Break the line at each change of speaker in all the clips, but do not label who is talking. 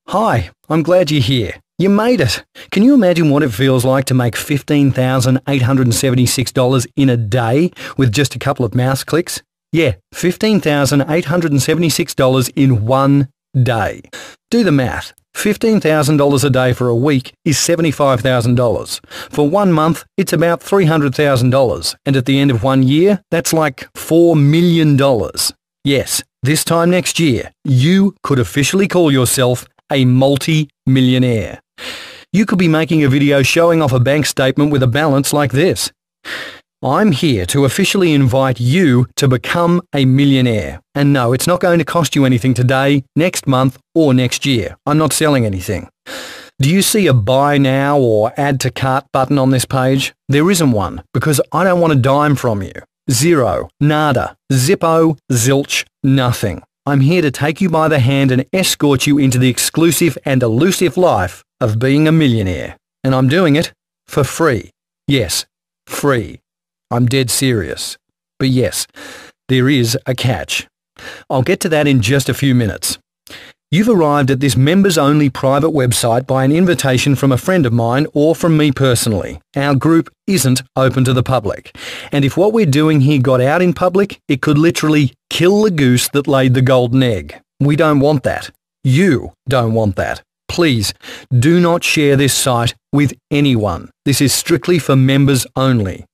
Hi, I'm glad you're here. You made it. Can you imagine what it feels like to make $15,876 in a day with just a couple of mouse clicks? Yeah, $15,876 in one day. Do the math. $15,000 a day for a week is $75,000. For 1 month, it's about $300,000. And at the end of 1 year, that's like $4 million. Yes, this time next year, you could officially call yourself a multi-millionaire. You could be making a video showing off a bank statement with a balance like this. I'm here to officially invite you to become a millionaire. And no, it's not going to cost you anything today, next month, or next year. I'm not selling anything. Do you see a buy now or add to cart button on this page? There isn't one, because I don't want a dime from you. Zero, nada, zippo, zilch, nothing. I'm here to take you by the hand and escort you into the exclusive and elusive life of being a millionaire. And I'm doing it for free. Yes, free. I'm dead serious. But yes, there is a catch. I'll get to that in just a few minutes. You've arrived at this members-only private website by an invitation from a friend of mine or from me personally. Our group isn't open to the public. And if what we're doing here got out in public, it could literally kill the goose that laid the golden egg. We don't want that. You don't want that. Please, do not share this site with anyone. This is strictly for members only.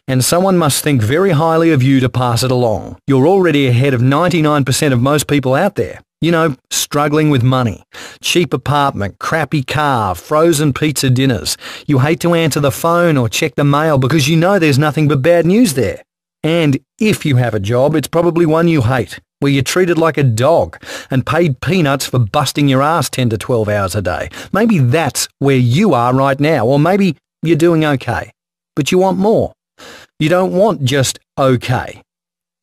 And someone must think very highly of you to pass it along. You're already ahead of 99% of most people out there. You know, struggling with money, cheap apartment, crappy car, frozen pizza dinners. You hate to answer the phone or check the mail because you know there's nothing but bad news there. And if you have a job, it's probably one you hate, where you're treated like a dog and paid peanuts for busting your ass 10 to 12 hours a day. Maybe that's where you are right now, or maybe you're doing okay, but you want more. You don't want just okay.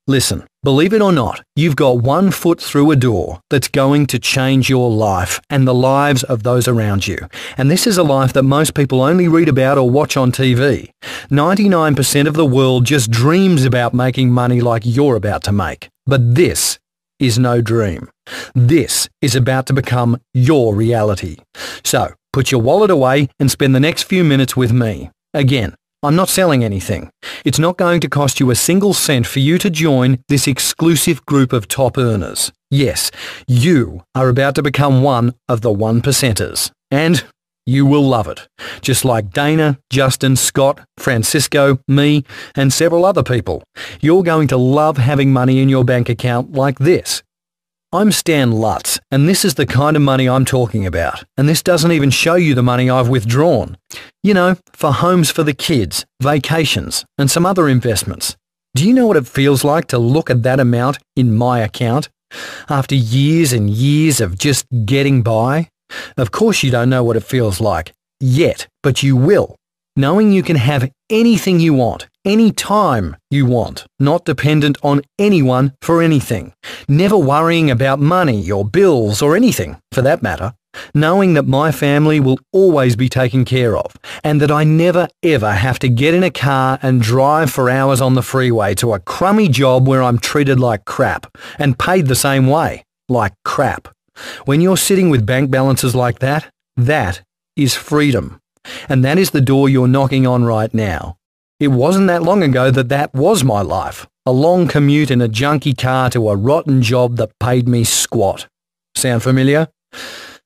Listen, believe it or not, you've got 1 foot through a door that's going to change your life and the lives of those around you. And this is a life that most people only read about or watch on TV. 99% of the world just dreams about making money like you're about to make. But this is no dream. This is about to become your reality. So, put your wallet away and spend the next few minutes with me. Again, I'm not selling anything. It's not going to cost you a single cent for you to join this exclusive group of top earners. Yes, you are about to become one of the 1%ers. And you will love it. Just like Dana, Justin, Scott, Francisco, me, and several other people. You're going to love having money in your bank account like this. I'm Stan Lutz, and this is the kind of money I'm talking about. And this doesn't even show you the money I've withdrawn. You know, for homes for the kids, vacations, and some other investments. Do you know what it feels like to look at that amount in my account? After years and years of just getting by? Of course you don't know what it feels like yet, but you will. Knowing you can have anything you want, any time you want, not dependent on anyone for anything. Never worrying about money or bills or anything, for that matter. Knowing that my family will always be taken care of, and that I never ever have to get in a car and drive for hours on the freeway to a crummy job where I'm treated like crap, and paid the same way, like crap. When you're sitting with bank balances like that, that is freedom. And that is the door you're knocking on right now. It wasn't that long ago that was my life. A long commute in a junky car to a rotten job that paid me squat. Sound familiar?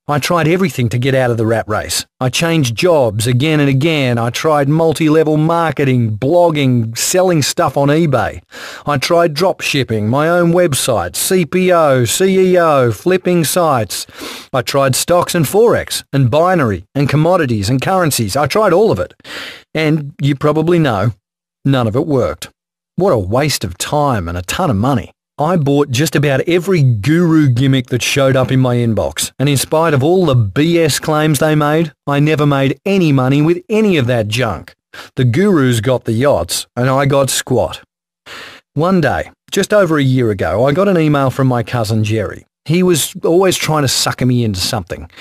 I tried everything to get out of the rat race. I changed jobs again and again. I tried multi-level marketing, blogging, selling stuff on eBay. I tried drop shipping, my own website, CPO, CEO, flipping sites. I tried stocks and forex and binary and commodities and currencies. I tried all of it. And you probably know, none of it worked. What a waste of time and a ton of money. I bought just about every guru gimmick that showed up in my inbox, and in spite of all the BS claims they made, I never made any money with any of that junk. The gurus got the yachts, and I got squat. One day, just over a year ago, I got an email from my cousin Jerry. He was always trying to sucker me into something.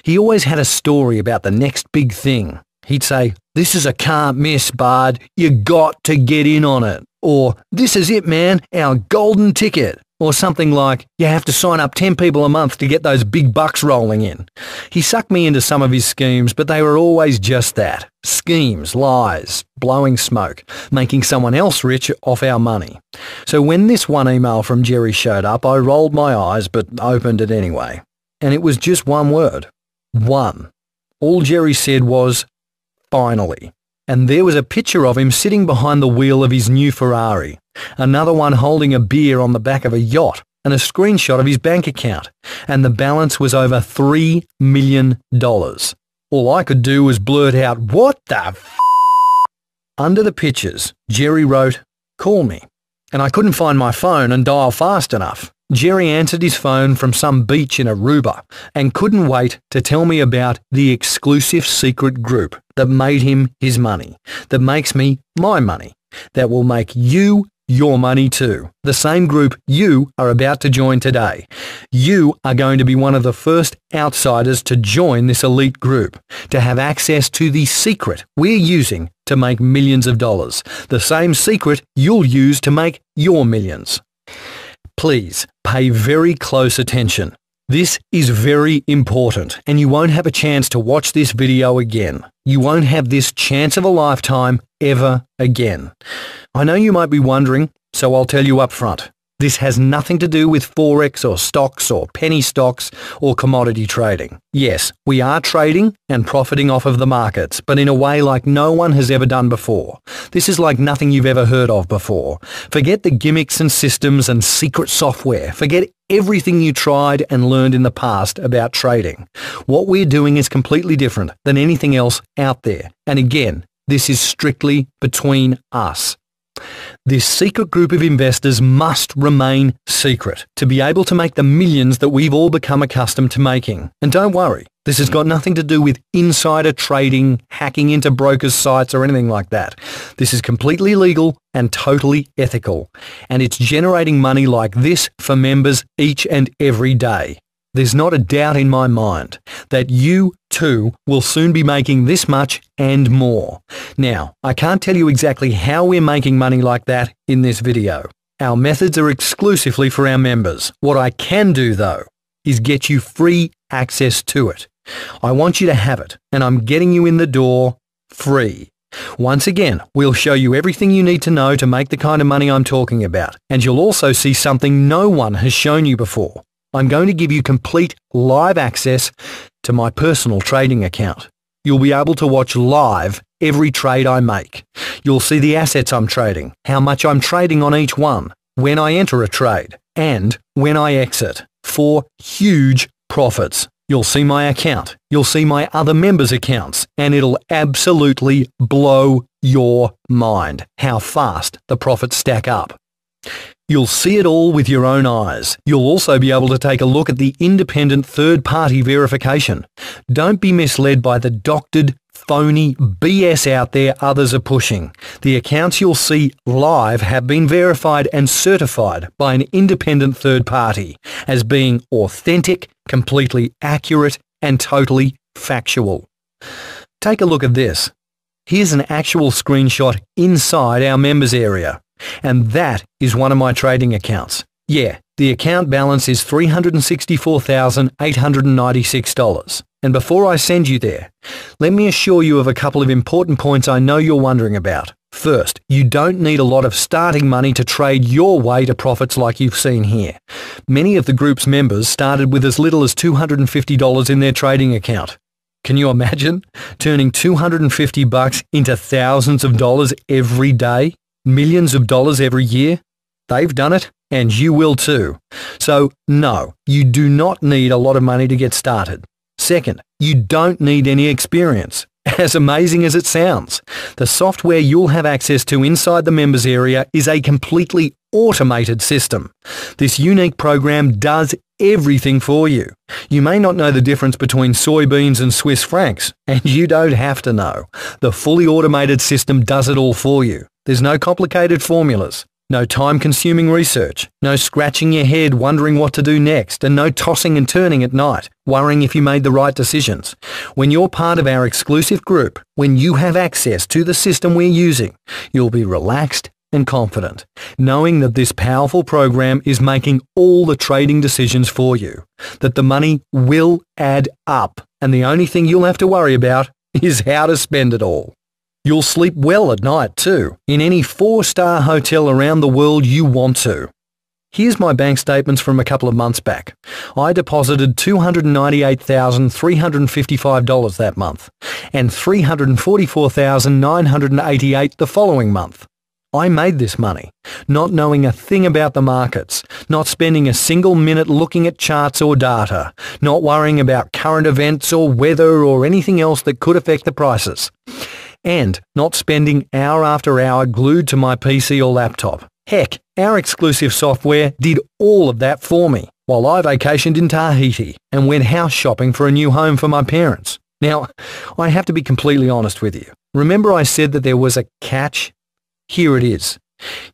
He always had a story about the next big thing. He'd say, "This is a can't miss, Bard. You got to get in on it." Or, "This is it, man, our golden ticket." or something like, you have to sign up 10 people a month to get those big bucks rolling in. He sucked me into some of his schemes, but they were always just that. Schemes, lies, blowing smoke, making someone else rich off our money. So when this one email from Jerry showed up, I rolled my eyes but opened it anyway. And it was just one word. One. All Jerry said was, finally. And there was a picture of him sitting behind the wheel of his new Ferrari, another one holding a beer on the back of a yacht, and a screenshot of his bank account, and the balance was over $3 million. All I could do was blurt out, "What the f***?" Under the pictures, Jerry wrote, "Call me." And I couldn't find my phone and dial fast enough. Jerry answered his phone from some beach in Aruba and couldn't wait to tell me about the exclusive secret group that made him his money, that makes me my money, that will make you your money too. The same group you are about to join today. You are going to be one of the first outsiders to join this elite group, to have access to the secret we're using to make millions of dollars, the same secret you'll use to make your millions. Please pay very close attention. This is very important, and you won't have a chance to watch this video again. You won't have this chance of a lifetime ever again. I know you might be wondering, so I'll tell you up front. This has nothing to do with forex or stocks or penny stocks or commodity trading. Yes, we are trading and profiting off of the markets, but in a way like no one has ever done before. This is like nothing you've ever heard of before. Forget the gimmicks and systems and secret software. Forget everything you tried and learned in the past about trading. What we're doing is completely different than anything else out there. And again, this is strictly between us. This secret group of investors must remain secret to be able to make the millions that we've all become accustomed to making. And don't worry, this has got nothing to do with insider trading, hacking into brokers' sites or anything like that. This is completely legal and totally ethical. And it's generating money like this for members each and every day. There's not a doubt in my mind that you too will soon be making this much and more. Now, I can't tell you exactly how we're making money like that in this video. Our methods are exclusively for our members. What I can do though is get you free access to it. I want you to have it, and I'm getting you in the door free. Once again, we'll show you everything you need to know to make the kind of money I'm talking about, and you'll also see something no one has shown you before. I'm going to give you complete live access to my personal trading account. You'll be able to watch live every trade I make. You'll see the assets I'm trading, how much I'm trading on each one, when I enter a trade, and when I exit, for huge profits. You'll see my account, you'll see my other members' accounts, and it'll absolutely blow your mind how fast the profits stack up. You'll see it all with your own eyes. You'll also be able to take a look at the independent third-party verification. Don't be misled by the doctored, phony BS out there others are pushing. The accounts you'll see live have been verified and certified by an independent third party as being authentic, completely accurate, and totally factual. Take a look at this. Here's an actual screenshot inside our members area. And that is one of my trading accounts. Yeah, the account balance is $364,896. And before I send you there, let me assure you of a couple of important points I know you're wondering about. First, you don't need a lot of starting money to trade your way to profits like you've seen here. Many of the group's members started with as little as $250 in their trading account. Can you imagine turning $250 into thousands of dollars every day? Millions of dollars every year? They've done it, and you will too. So, no, you do not need a lot of money to get started. Second, you don't need any experience. As amazing as it sounds, the software you'll have access to inside the members area is a completely automated system. This unique program does everything for you. You may not know the difference between soybeans and Swiss francs, and you don't have to know. The fully automated system does it all for you. There's no complicated formulas, no time-consuming research, no scratching your head wondering what to do next, and no tossing and turning at night, worrying if you made the right decisions. When you're part of our exclusive group, when you have access to the system we're using, you'll be relaxed and confident, knowing that this powerful program is making all the trading decisions for you, that the money will add up, and the only thing you'll have to worry about is how to spend it all. You'll sleep well at night too, in any 4-star hotel around the world you want to. Here's my bank statements from a couple of months back. I deposited $298,355 that month and $344,988 the following month. I made this money, not knowing a thing about the markets, not spending a single minute looking at charts or data, not worrying about current events or weather or anything else that could affect the prices, and not spending hour after hour glued to my PC or laptop. Heck, our exclusive software did all of that for me, while I vacationed in Tahiti and went house shopping for a new home for my parents. Now, I have to be completely honest with you. Remember I said that there was a catch? Here it is.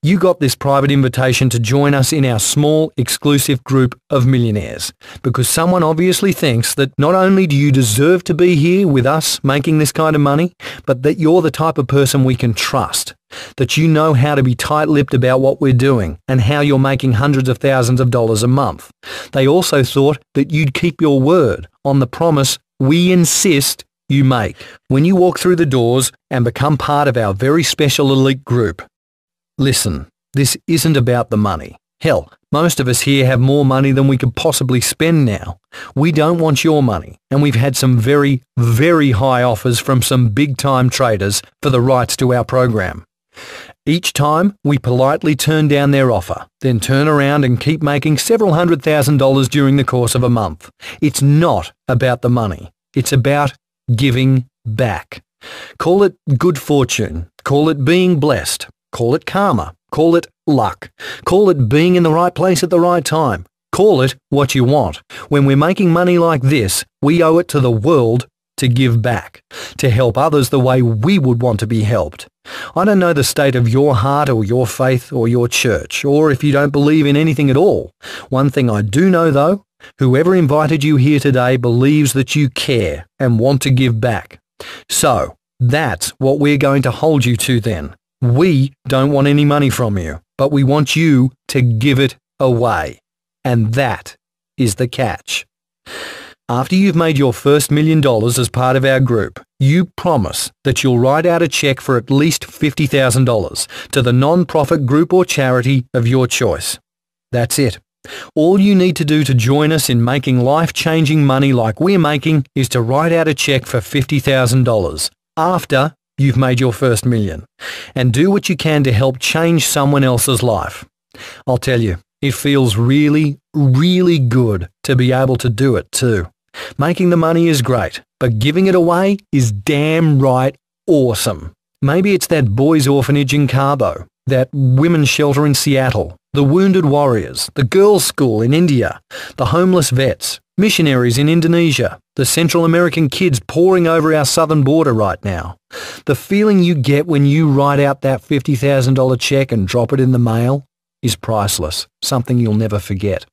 You got this private invitation to join us in our small, exclusive group of millionaires because someone obviously thinks that not only do you deserve to be here with us making this kind of money, but that you're the type of person we can trust, that you know how to be tight-lipped about what we're doing and how you're making hundreds of thousands of dollars a month. They also thought that you'd keep your word on the promise we insist you make when you walk through the doors and become part of our very special elite group. Listen, this isn't about the money. Hell, most of us here have more money than we could possibly spend now. We don't want your money, and we've had some very, very high offers from some big-time traders for the rights to our program. Each time, we politely turn down their offer, then turn around and keep making several $100,000 during the course of a month. It's not about the money. It's about giving back. Call it good fortune. Call it being blessed. Call it karma. Call it luck. Call it being in the right place at the right time. Call it what you want. When we're making money like this, we owe it to the world to give back, to help others the way we would want to be helped. I don't know the state of your heart or your faith or your church, or if you don't believe in anything at all. One thing I do know though, whoever invited you here today believes that you care and want to give back. So, that's what we're going to hold you to then. We don't want any money from you, but we want you to give it away. And that is the catch. After you've made your first $1 million as part of our group, you promise that you'll write out a check for at least $50,000 to the non-profit group or charity of your choice. That's it. All you need to do to join us in making life-changing money like we're making is to write out a check for $50,000 after you've made your first $1 million, and do what you can to help change someone else's life. I'll tell you, it feels really, really good to be able to do it too. Making the money is great, but giving it away is damn right awesome. Maybe it's that boys' orphanage in Cabo, that women's shelter in Seattle, the wounded warriors, the girls' school in India, the homeless vets, missionaries in Indonesia, the Central American kids pouring over our southern border right now. The feeling you get when you write out that $50,000 check and drop it in the mail is priceless, something you'll never forget.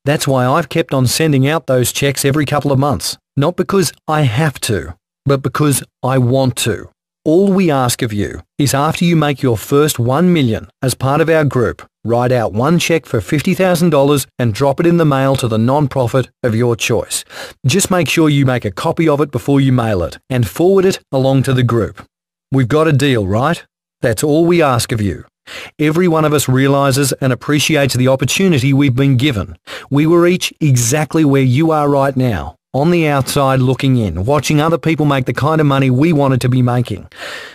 That's why I've kept on sending out those checks every couple of months, not because I have to, but because I want to. All we ask of you is after you make your first $1 million as part of our group, write out one check for $50,000 and drop it in the mail to the non-profit of your choice. Just make sure you make a copy of it before you mail it and forward it along to the group. We've got a deal, right? That's all we ask of you. Every one of us realizes and appreciates the opportunity we've been given. We were each exactly where you are right now, on the outside looking in, watching other people make the kind of money we wanted to be making.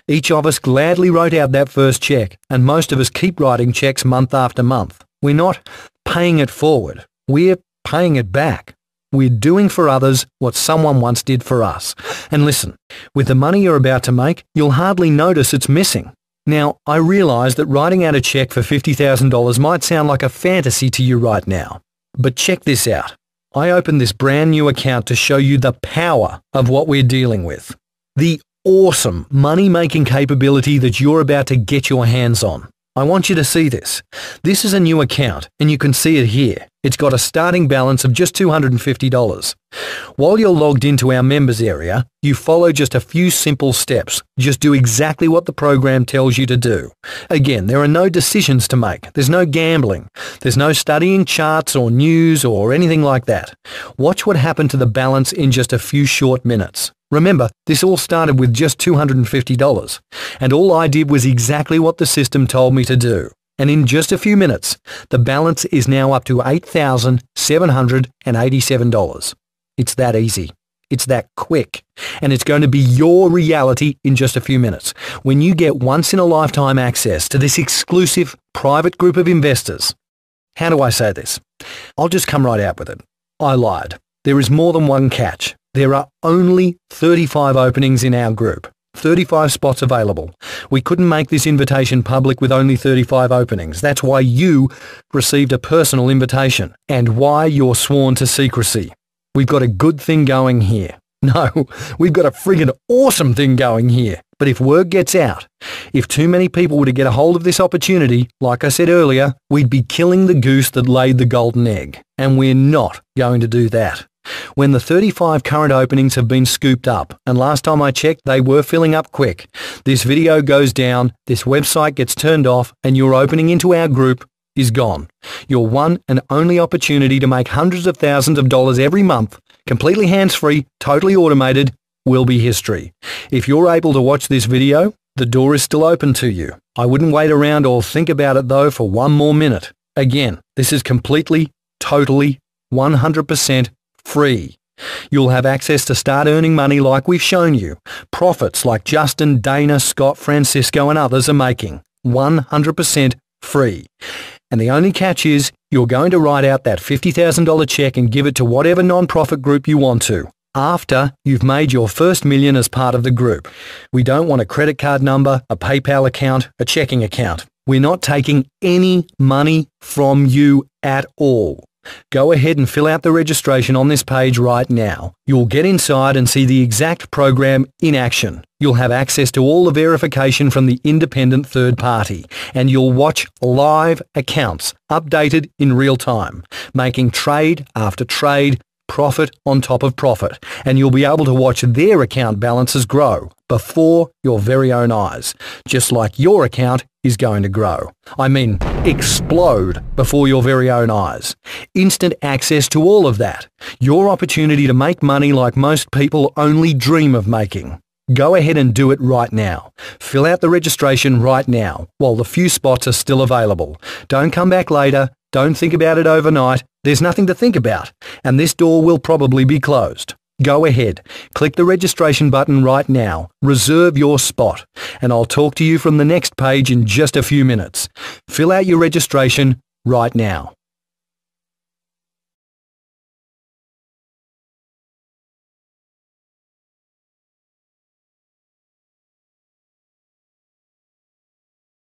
Each of us gladly wrote out that first check, and most of us keep writing checks month after month. We're not paying it forward. We're paying it back. We're doing for others what someone once did for us. And listen, with the money you're about to make, you'll hardly notice it's missing. Now, I realize that writing out a check for $50,000 might sound like a fantasy to you right now. But check this out. I opened this brand new account to show you the power of what we're dealing with. The awesome money-making capability that you're about to get your hands on. I want you to see this. This is a new account, and you can see it here. It's got a starting balance of just $250. While you're logged into our members area, you follow just a few simple steps. Just do exactly what the program tells you to do. Again, there are no decisions to make. There's no gambling. There's no studying charts or news or anything like that. Watch what happened to the balance in just a few short minutes. Remember, this all started with just $250, and all I did was exactly what the system told me to do. And in just a few minutes, the balance is now up to $8,787. It's that easy. It's that quick. And it's going to be your reality in just a few minutes when you get once-in-a-lifetime access to this exclusive private group of investors. How do I say this? I'll just come right out with it. I lied. There is more than one catch. There are only 35 openings in our group. 35 spots available. We couldn't make this invitation public with only 35 openings. That's why you received a personal invitation and why you're sworn to secrecy. We've got a good thing going here. No, we've got a friggin' awesome thing going here. But if word gets out, if too many people were to get a hold of this opportunity, like I said earlier, we'd be killing the goose that laid the golden egg. And we're not going to do that. When the 35 current openings have been scooped up, and last time I checked, they were filling up quick, this video goes down, this website gets turned off, and your opening into our group is gone. Your one and only opportunity to make hundreds of thousands of dollars every month, completely hands-free, totally automated, will be history. If you're able to watch this video, the door is still open to you. I wouldn't wait around or think about it though for one more minute. Again, this is completely, totally, 100% free. You'll have access to start earning money like we've shown you. Profits like Justin, Dana, Scott, Francisco and others are making. 100% free. And the only catch is you're going to write out that $50,000 check and give it to whatever non-profit group you want to, after you've made your first million as part of the group. We don't want a credit card number, a PayPal account, a checking account. We're not taking any money from you at all. Go ahead and fill out the registration on this page right now. You'll get inside and see the exact program in action. You'll have access to all the verification from the independent third party, and you'll watch live accounts updated in real time, making trade after trade, profit on top of profit, and you'll be able to watch their account balances grow before your very own eyes, just like your account is going to grow. I mean, explode before your very own eyes. Instant access to all of that. Your opportunity to make money like most people only dream of making. Go ahead and do it right now. Fill out the registration right now while the few spots are still available. Don't come back later. Don't think about it overnight. There's nothing to think about, and this door will probably be closed. Go ahead, click the registration button right now, reserve your spot, and I'll talk to you from the next page in just a few minutes. Fill out your registration right now.